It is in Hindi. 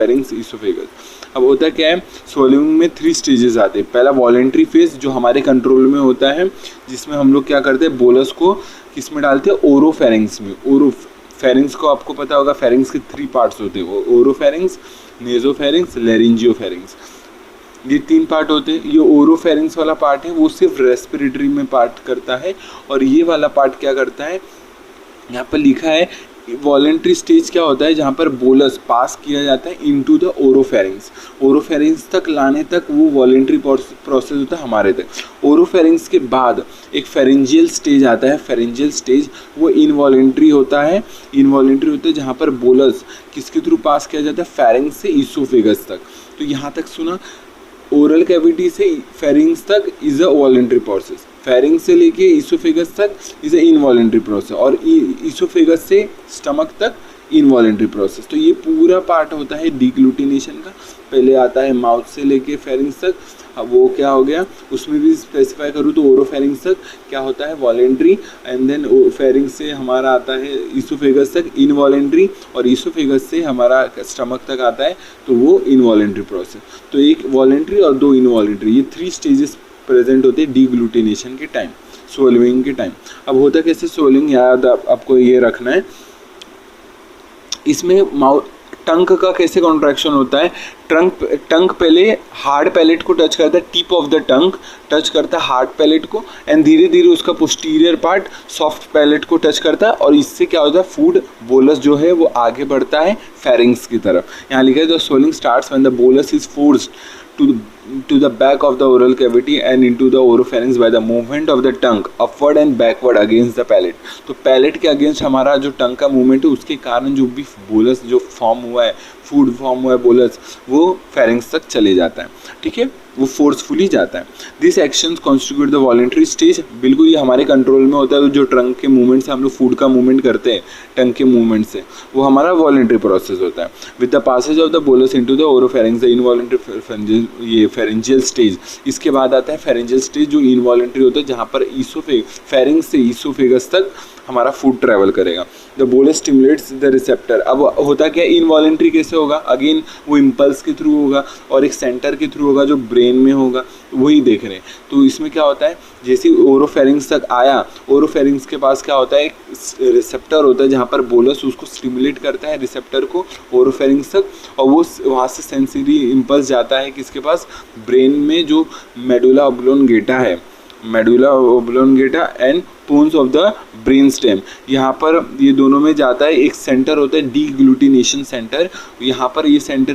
Pharynx, oesophagus. अब होता क्या है, स्वॉलिंग में 3 स्टेजेस आते हैं। पहला वॉलेंट्री फेज जो हमारे कंट्रोल में होता है, जिसमें हम लोग क्या करते हैं, बोलस को किस में डालते हैं, ओरोफेरिंग्स में। ओरोफेरिंग्स को आपको पता होगा, फेरिंग्स के 3 पार्ट्स होते हैं, ओरोफेरिंग्स, नेजोफेरिंग्स, लेरिंजियोफेरिंग्स, ये 3 पार्ट होते हैं। ये ओरोफेरिंग्स वाला पार्ट है वो सिर्फ रेस्पिरेटरी में पार्ट करता है, और ये वाला पार्ट क्या करता है, यहाँ पर लिखा है वॉलेंट्री स्टेज क्या होता है, जहाँ पर बोलस पास किया जाता है इनटू द ओरोफेरिंग्स। ओरोफेरिंग्स तक लाने तक वो वॉलेंट्री प्रोसेस होता है हमारे तक। ओरोफेरिंग्स के बाद एक फेरेंजियल स्टेज आता है। फेरेंजियल स्टेज वो इनवॉलेंट्री होता है, जहाँ पर बोलस किसके थ्रू पास किया जाता है, फेरिंग्स से इसोफेगस तक। तो यहाँ तक सुना, ओरल कैविटी से फेरिंग्स तक is a voluntary process, pharynx से लेके इसोफेगस तक इज अ इनवॉलेंट्री प्रोसेस, और इसोफेगस से स्टमक तक इनवॉलेंट्री प्रोसेस। तो ये पूरा पार्ट होता है डिग्लूटिनेशन का। पहले आता है माउथ से लेके फेरिंग्स तक, अब वो क्या हो गया, उसमें भी स्पेसिफाई करूँ तो ओरोफेरिंग्स तक क्या होता है, वॉलेंट्री, एंड देन फेरिंग्स से हमारा आता है इसोफेगस तक इनवॉलेंट्री, और इसोफेगस से हमारा स्टमक तक आता है तो वो इनवॉलेंट्री प्रोसेस। तो एक वॉलेंट्री और 2 इनवॉलेंट्री, ये 3 स्टेजेस प्रेजेंट होते हैं डिग्लूटिनेशन के टाइम, स्वॉलोइंग के टाइम। अब होता कैसे स्वॉलोइंग, याद आपको ये रखना है। इसमें टंग का कैसे कॉन्ट्रैक्शन होता है, टंग पहले हार्ड पैलेट को टच करता है, tip of the tongue touch करता है हार्ड पैलेट को, एंड धीरे धीरे उसका पोस्टीरियर पार्ट सॉफ्ट पैलेट को टच करता है, और इससे क्या होता है, फूड बोलस जो है वो आगे बढ़ता है फेरिंग्स की तरफ। यहाँ लिखा है the swallowing starts when the bolus is forced to the back of the oral cavity and into the oropharynx by the movement of the tongue upward and backward against the palate। तो पैलेट के अगेंस्ट हमारा जो टंग का मूवमेंट है, उसके कारण जो भी बोलस जो फॉर्म हुआ है, फूड फॉर्म हुआ है बोलस, वो फेरिंग्स तक चले जाता है, ठीक है, वो फोर्सफुली जाता है। This actions constitute the voluntary stage. बिल्कुल ये हमारे कंट्रोल में होता है, जो टंग के मूवमेंट से हम लोग फूड का मूवमेंट करते हैं, टंग के मूवमेंट से, वो हमारा वॉलेंट्री प्रोसेस होता है। With the passage of the bolus into the oropharynx, the involuntary ये फेरेंजियल स्टेज। इसके बाद आता है फेरेंजियल स्टेज जो इनवॉलेंट्री होता है, जहाँ पर फेरिंग्स से इसोफेगस तक हमारा फूड ट्रैवल करेगा। The bolus stimulates the receptor. अब होता क्या, इनवॉलेंट्री कैसे होगा, अगेन वो इम्पल्स के थ्रू होगा और एक सेंटर के थ्रू होगा जो ब्रेन में होगा, वही देख रहे हैं। तो इसमें क्या होता है, जैसे ओरोफेरिंग्स तक आया, ओरोफेरिंग्स के पास क्या होता है, एक रिसेप्टर होता है जहाँ पर बोलस उसको स्टिमुलेट करता है, रिसेप्टर को ओरोफेरिंग्स तक, और वो वहाँ से सेंसरी इम्पल्स जाता है किसके पास, ब्रेन में, जो मेडुला ऑब्लोंगेटा है, medulla oblongata and pons of the brain stem. यहाँ पर ये दोनों में जाता है, एक सेंटर होता है डीग्लूटिनेशन सेंटर, यहाँ पर ये सेंटर